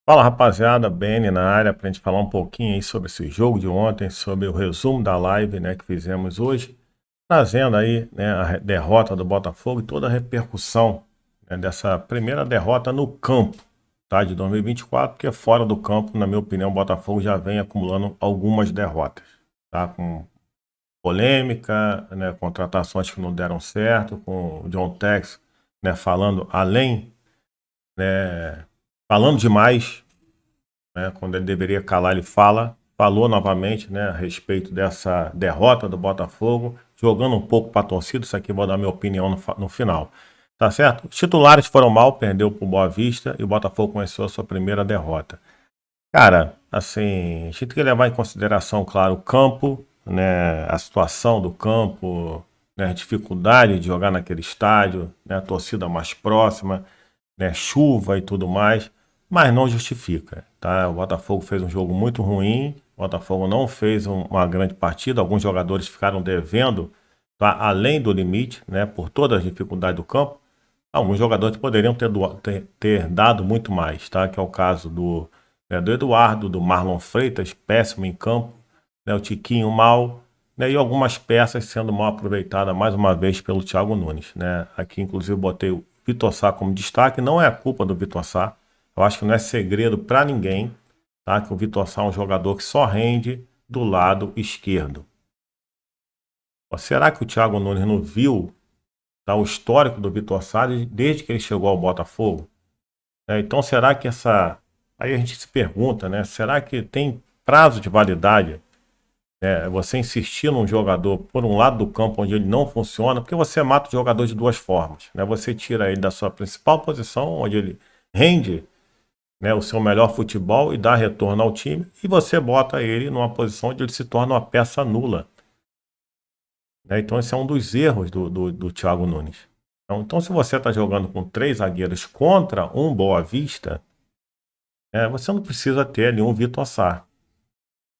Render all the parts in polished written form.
Fala rapaziada, BN na área para a gente falar um pouquinho aí sobre esse jogo de ontem, sobre o resumo da live, né, que fizemos hoje, trazendo aí, né, a derrota do Botafogo e toda a repercussão, né, dessa primeira derrota no campo, tá, de 2024, porque fora do campo, na minha opinião, o Botafogo já vem acumulando algumas derrotas, tá, com polêmica, né, contratações que não deram certo, com o John Tex, né, falando além, né, falando demais, né? Quando ele deveria calar, ele falou novamente, né, a respeito dessa derrota do Botafogo, jogando um pouco para a torcida. Isso aqui vou dar minha opinião no final. Tá certo? Os titulares foram mal, perdeu para o Boa Vista e o Botafogo começou a sua primeira derrota. Cara, assim, a gente tem que levar em consideração, claro, o campo, né, a situação do campo, né, a dificuldade de jogar naquele estádio, né, a torcida mais próxima, né, chuva e tudo mais, mas não justifica, tá? O Botafogo fez um jogo muito ruim, o Botafogo não fez uma grande partida, alguns jogadores ficaram devendo, tá, além do limite, né, por todas as dificuldades do campo. Alguns jogadores poderiam ter dado muito mais, tá? Que é o caso do Eduardo, do Marlon Freitas, péssimo em campo, né? O Tiquinho mal, né? E algumas peças sendo mal aproveitadas mais uma vez pelo Thiago Nunes, né? Aqui, inclusive, botei o Vitor Sá como destaque. Não é a culpa do Vitor Sá. Eu acho que não é segredo para ninguém, tá? Que o Vitor Sá é um jogador que só rende do lado esquerdo. Será que o Thiago Nunes não viu, tá, o histórico do Vitor Sá desde que ele chegou ao Botafogo? Então, será que essa. Aí a gente se pergunta, né? Será que tem prazo de validade? Você insistir num jogador por um lado do campo onde ele não funciona, porque você mata o jogador de duas formas, né? Você tira ele da sua principal posição, onde ele rende, né, o seu melhor futebol e dá retorno ao time, e você bota ele numa posição onde ele se torna uma peça nula, né? Então, esse é um dos erros do Thiago Nunes. Então, se você está jogando com três zagueiros contra um Boa Vista, você não precisa ter ali um Vitor Sá.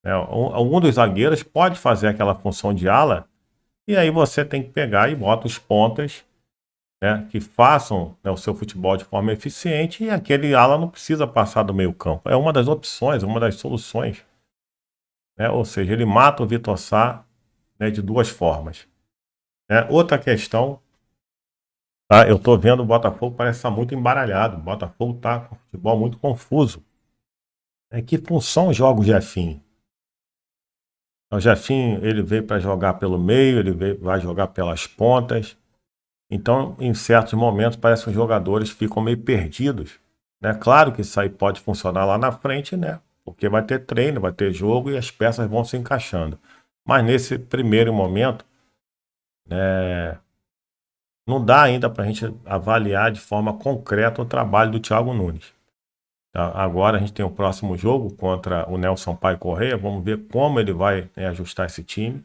Algum dos zagueiros pode fazer aquela função de ala, e aí você tem que pegar e bota os pontas, né, que façam, né, o seu futebol de forma eficiente, e aquele ala não precisa passar do meio campo. É uma das opções, uma das soluções, né? Ou seja, ele mata o Vitor Sá, né, de duas formas. Outra questão, tá? Eu estou vendo o Botafogo parece estar muito embaralhado. O Botafogo está com o futebol muito confuso. Que função joga o Jefinho? O Jefinho, ele veio para jogar pelo meio, vai jogar pelas pontas. Então, em certos momentos, parece que os jogadores ficam meio perdidos, né? Claro que isso aí pode funcionar lá na frente, né? Porque vai ter treino, vai ter jogo e as peças vão se encaixando. Mas nesse primeiro momento, né, não dá ainda para a gente avaliar de forma concreta o trabalho do Thiago Nunes. Tá? Agora a gente tem o próximo jogo contra o Nelson Paio Correia. Vamos ver como ele vai, né, ajustar esse time,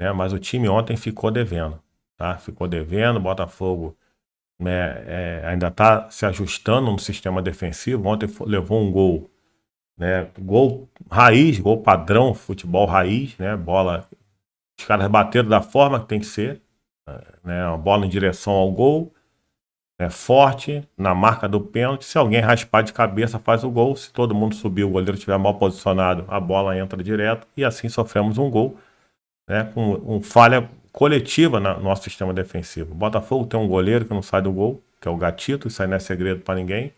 né? Mas o time ontem ficou devendo, tá? Ficou devendo, o Botafogo, né, ainda está se ajustando no sistema defensivo. Ontem levou um gol, né? Gol raiz, gol padrão, futebol raiz, né? Bola, os caras bateram da forma que tem que ser, né? Uma bola em direção ao gol, forte, na marca do pênalti. Se alguém raspar de cabeça, faz o gol. Se todo mundo subir, o goleiro estiver mal posicionado, a bola entra direto. E assim sofremos um gol, né, com falha coletiva no nosso sistema defensivo. O Botafogo tem um goleiro que não sai do gol, que é o Gatito, isso aí não é segredo para ninguém.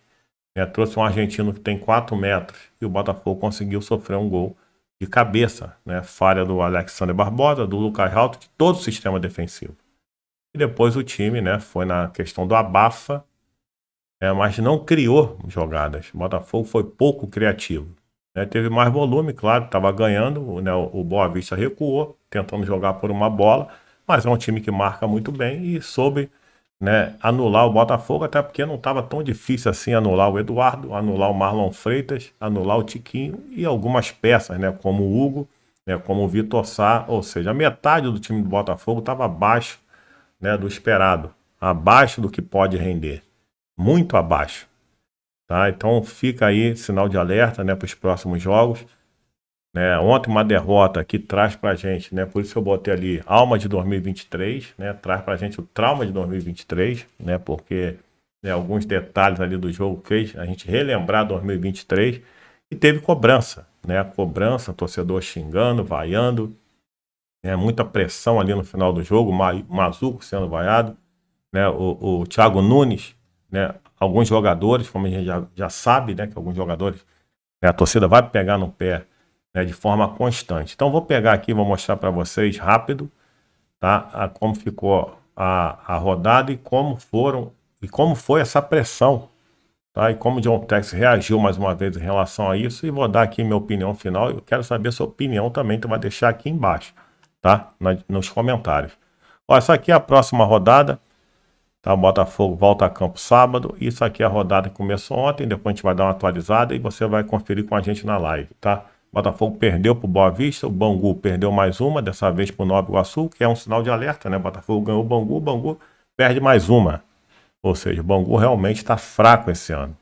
Trouxe um argentino que tem 4 metros e o Botafogo conseguiu sofrer um gol de cabeça, né? Falha do Alexander Barbosa, do Lucas Halto, de todo o sistema defensivo. E depois o time, né, foi na questão do abafa, mas não criou jogadas. O Botafogo foi pouco criativo. Teve mais volume, claro, estava ganhando, né, o Boa Vista recuou, tentando jogar por uma bola, mas é um time que marca muito bem e soube, né, anular o Botafogo, até porque não estava tão difícil assim anular o Eduardo, anular o Marlon Freitas, anular o Tiquinho e algumas peças, né, como o Hugo, né, como o Vitor Sá, ou seja, a metade do time do Botafogo estava abaixo, né, do esperado, abaixo do que pode render, muito abaixo. Tá? Então fica aí sinal de alerta, né, para os próximos jogos. Ontem uma derrota que traz para a gente, né, por isso eu botei ali alma de 2023, né, traz para a gente o trauma de 2023, né, porque né, alguns detalhes ali do jogo fez a gente relembrar 2023 e teve cobrança, né? Cobrança, torcedor xingando, vaiando, né? Muita pressão ali no final do jogo, Mazuco sendo vaiado, né? O Thiago Nunes, né? Alguns jogadores, como a gente já sabe, né? Que alguns jogadores, né? A torcida vai pegar no pé, né? De forma constante. Então vou pegar aqui, vou mostrar para vocês rápido, tá? Como ficou a rodada e como foi essa pressão, tá? E como o John Tex reagiu mais uma vez em relação a isso, e vou dar aqui minha opinião final. Eu quero saber a sua opinião também, tu vai deixar aqui embaixo, tá? Nos comentários. Ó, essa aqui é a próxima rodada, tá? O Botafogo volta a campo sábado. Isso aqui é a rodada que começou ontem, depois a gente vai dar uma atualizada e você vai conferir com a gente na live, tá? O Botafogo perdeu para o Boa Vista, o Bangu perdeu mais uma, dessa vez para o Nova Iguaçu, que é um sinal de alerta, né? O Botafogo ganhou o Bangu perde mais uma. Ou seja, o Bangu realmente está fraco esse ano.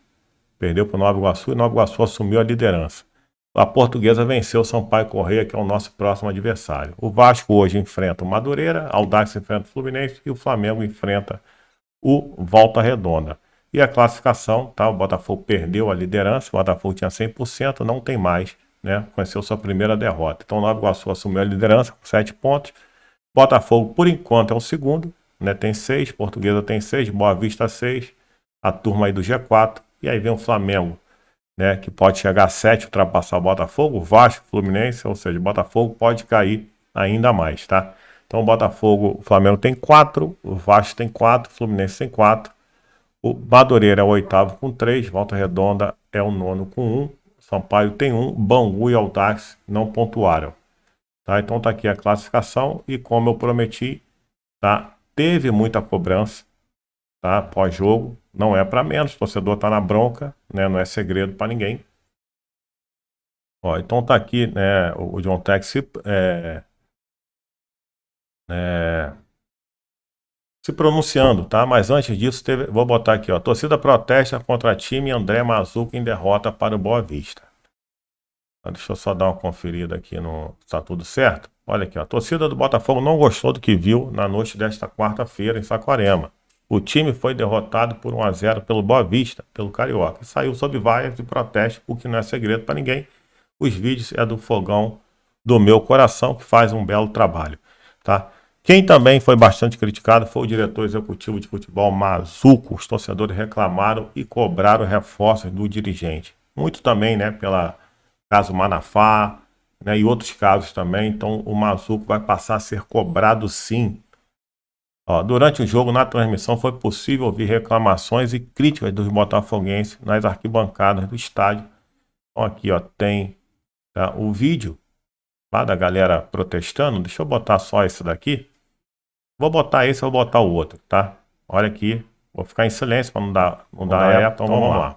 Perdeu para o Nova Iguaçu e o Nova Iguaçu assumiu a liderança. A Portuguesa venceu o Sampaio Corrêa, que é o nosso próximo adversário. O Vasco hoje enfrenta o Madureira, o Audax enfrenta o Fluminense e o Flamengo enfrenta o Volta Redonda. E a classificação, tá? O Botafogo perdeu a liderança, o Botafogo tinha 100%, não tem mais, né? Conheceu sua primeira derrota. Então o Nova Iguaçu assumiu a liderança com 7 pontos. Botafogo, por enquanto, é o segundo, né? Tem 6, Portuguesa tem 6, Boa Vista 6, a turma aí do G4. E aí vem o Flamengo, né? Que pode chegar a 7, ultrapassar o Botafogo, Vasco, Fluminense, ou seja, o Botafogo pode cair ainda mais, tá? Então o Botafogo, o Flamengo tem 4, o Vasco tem 4, o Fluminense tem 4. O Madureira é o oitavo com 3, Volta Redonda é o nono com 1, Sampaio tem 1, Bangu e Audax não pontuaram. Tá? Então tá aqui a classificação e como eu prometi, tá? Teve muita cobrança, tá? Pós-jogo, não é para menos, o torcedor tá na bronca, né? Não é segredo para ninguém. Ó, então tá aqui, né? O John Tex se pronunciando, tá? Mas antes disso, vou botar aqui, ó. Torcida protesta contra time André Mazuco em derrota para o Boa Vista. Deixa eu só dar uma conferida aqui no se tá tudo certo. Olha aqui, ó. A torcida do Botafogo não gostou do que viu na noite desta quarta-feira em Saquarema. O time foi derrotado por 1-0 pelo Boa Vista, pelo Carioca, e saiu sob vaias de protesto, o que não é segredo para ninguém. Os vídeos é do Fogão do Meu Coração, que faz um belo trabalho, tá? Quem também foi bastante criticado foi o diretor executivo de futebol, Mazuco. Os torcedores reclamaram e cobraram reforços do dirigente. Muito também, né, pela caso Manafá, né, e outros casos também. Então o Mazuco vai passar a ser cobrado sim. Ó, durante o jogo, na transmissão, foi possível ouvir reclamações e críticas dos botafoguenses nas arquibancadas do estádio. Então aqui, ó, tem, tá, o vídeo lá da galera protestando. Deixa eu botar só esse daqui. Vou botar esse, vou botar o outro, tá? Olha aqui, vou ficar em silêncio para não dar eco, então vamos lá.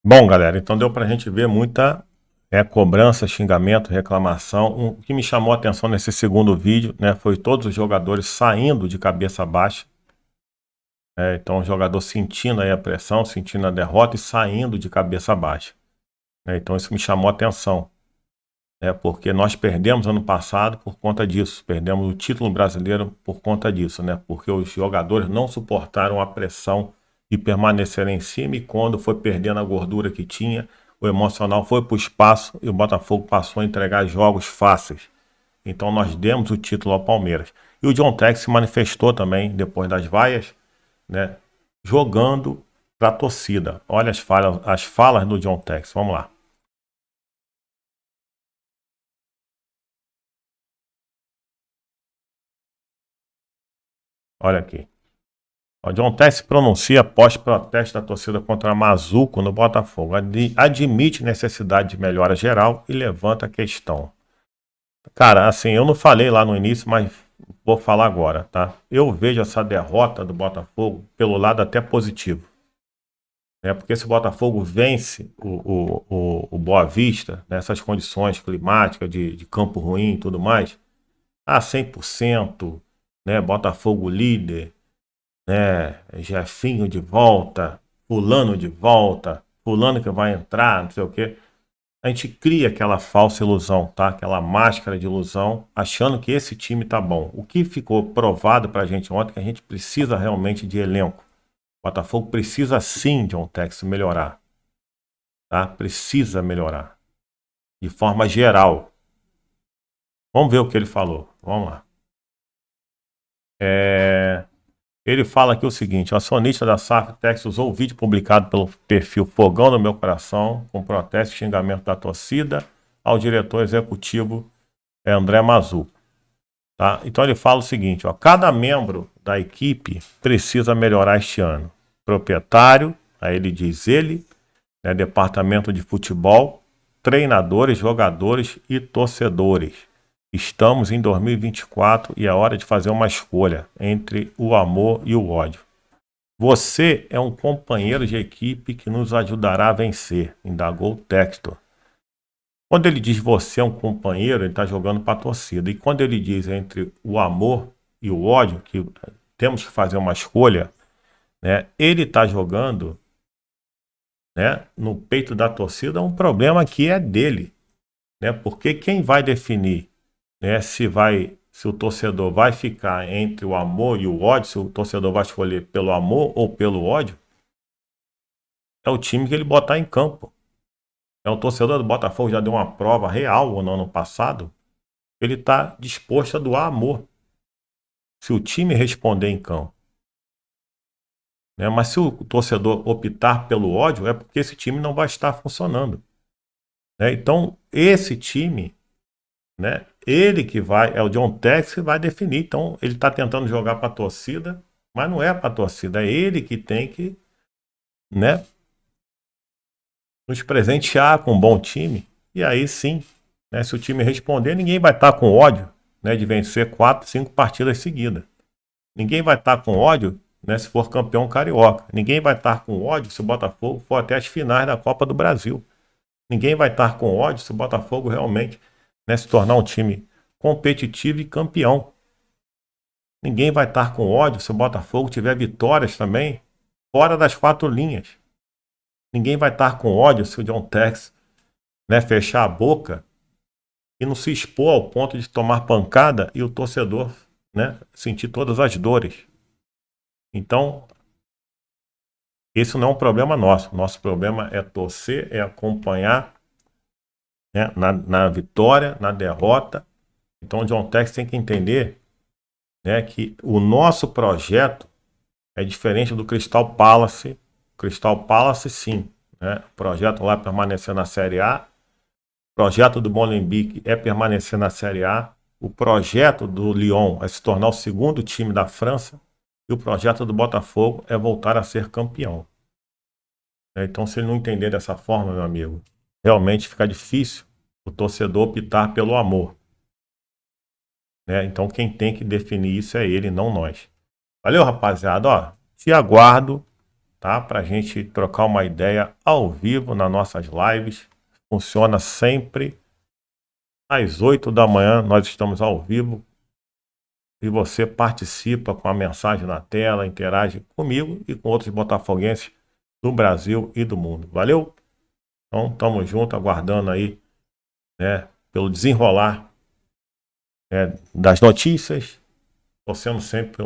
Bom, galera, então deu pra gente ver muita cobrança, xingamento, reclamação. O que me chamou a atenção nesse segundo vídeo, né, foi todos os jogadores saindo de cabeça baixa. Então o jogador sentindo aí a pressão, sentindo a derrota e saindo de cabeça baixa. Então isso me chamou a atenção. Porque nós perdemos ano passado por conta disso. Perdemos o título brasileiro por conta disso, né? Porque os jogadores não suportaram a pressão de permanecer em cima e quando foi perdendo a gordura que tinha, o emocional foi para o espaço e o Botafogo passou a entregar jogos fáceis. Então nós demos o título ao Palmeiras. E o John Tex se manifestou também depois das vaias, né? jogando para a torcida. Olha as falas do John Tex. Vamos lá. Olha aqui. O John Tex se pronuncia após protesto da torcida contra Mazuco no Botafogo. Admite necessidade de melhora geral e levanta a questão. Cara, assim, eu não falei lá no início, mas vou falar agora, tá? Eu vejo essa derrota do Botafogo pelo lado até positivo. Porque se o Botafogo vence o Boa Vista, nessas condições climáticas de campo ruim e tudo mais, 100%, né? Botafogo líder, né? Jefinho de volta, fulano de volta, fulano que vai entrar, não sei o quê. A gente cria aquela falsa ilusão, tá? Aquela máscara de ilusão, achando que esse time tá bom. O que ficou provado pra gente ontem é que a gente precisa realmente de elenco. O Botafogo precisa sim, John Tex, melhorar. Tá? Precisa melhorar. De forma geral. Vamos ver o que ele falou. Vamos lá. Ele fala aqui o seguinte: o acionista da SAF Tex usou o vídeo publicado pelo perfil Fogão no Meu Coração, com protesto e xingamento da torcida ao diretor executivo André Mazu. Tá? Então ele fala o seguinte: cada membro da equipe precisa melhorar este ano. Proprietário, aí ele diz departamento de futebol, treinadores, jogadores e torcedores. Estamos em 2024 e é hora de fazer uma escolha entre o amor e o ódio. Você é um companheiro de equipe que nos ajudará a vencer, indagou o Textor. Quando ele diz você é um companheiro, ele está jogando para a torcida. E quando ele diz entre o amor e o ódio, que temos que fazer uma escolha, né, ele está jogando, né, no peito da torcida um problema que é dele. Né, porque quem vai definir, né, se o torcedor vai ficar entre o amor e o ódio, se o torcedor vai escolher pelo amor ou pelo ódio, é o time que ele botar em campo. O torcedor do Botafogo já deu uma prova real no ano passado. Ele está disposto a doar amor. Se o time responder em campo. Né? Mas se o torcedor optar pelo ódio, é porque esse time não vai estar funcionando. Né? Então, esse time, né, ele que vai, é o John Tex que vai definir. Então, ele está tentando jogar para a torcida, mas não é para a torcida. É ele que tem que, né, nos presentear com um bom time. E aí sim, né, se o time responder, ninguém vai estar com ódio, né, de vencer 4, 5 partidas seguidas. Ninguém vai estar com ódio, né, se for campeão carioca. Ninguém vai estar com ódio se o Botafogo for até as finais da Copa do Brasil. Ninguém vai estar com ódio se o Botafogo realmente, né, se tornar um time competitivo e campeão. Ninguém vai estar com ódio se o Botafogo tiver vitórias também fora das 4 linhas. Ninguém vai estar com ódio se o John Tex, né, fechar a boca e não se expor ao ponto de tomar pancada e o torcedor, né, sentir todas as dores. Então, esse não é um problema nosso. Nosso problema é torcer, é acompanhar, né, na vitória, na derrota. Então, o John Tex tem que entender, né, que o nosso projeto é diferente do Crystal Palace. Crystal Palace, sim. Né, o projeto lá é permanecer na Série A. O projeto do Molenbeek é permanecer na Série A. O projeto do Lyon é se tornar o segundo time da França. E o projeto do Botafogo é voltar a ser campeão. Então, se ele não entender dessa forma, meu amigo, realmente fica difícil o torcedor optar pelo amor. Então, quem tem que definir isso é ele, não nós. Valeu, rapaziada. Ó, te aguardo, tá? Pra gente trocar uma ideia ao vivo nas nossas lives. Funciona sempre às 8 da manhã. Nós estamos ao vivo. E você participa com a mensagem na tela, interage comigo e com outros botafoguenses do Brasil e do mundo. Valeu? Então, tamo junto, aguardando aí, né, pelo desenrolar, né, das notícias, torcendo sempre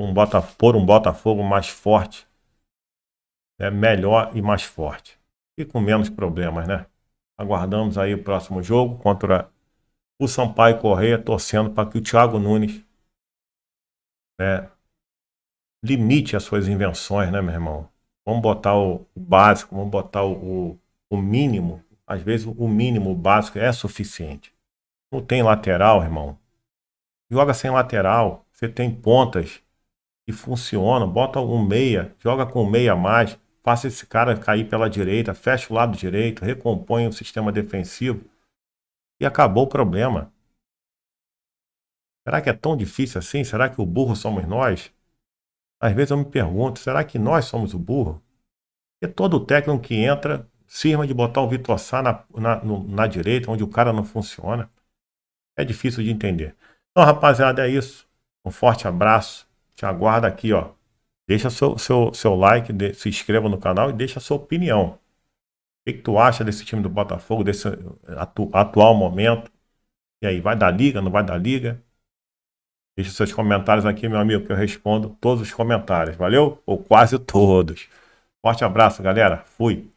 por um Botafogo mais forte, né, melhor e mais forte. E com menos problemas, né? Aguardamos aí o próximo jogo contra o Sampaio Corrêa, torcendo para que o Thiago Nunes, né, limite as suas invenções, né, meu irmão? Vamos botar o básico, vamos botar o mínimo. Às vezes o mínimo, o básico é suficiente. Não tem lateral, irmão. Joga sem lateral. Você tem pontas que funcionam. Bota um meia, joga com um meia a mais. Faça esse cara cair pela direita, fecha o lado direito, recompõe o sistema defensivo e acabou o problema. Será que é tão difícil assim? Será que o burro somos nós? Às vezes eu me pergunto, será que nós somos o burro? Porque todo técnico que entra cisma de botar o Vitor Sá na direita, onde o cara não funciona. É difícil de entender. Então, rapaziada, é isso. Um forte abraço. Te aguardo aqui, ó. Deixa seu like, se inscreva no canal e deixa a sua opinião. O que tu acha desse time do Botafogo, desse atual momento? E aí, vai dar liga, não vai dar liga? Deixa seus comentários aqui, meu amigo, que eu respondo todos os comentários. Valeu? Ou quase todos. Forte abraço, galera. Fui.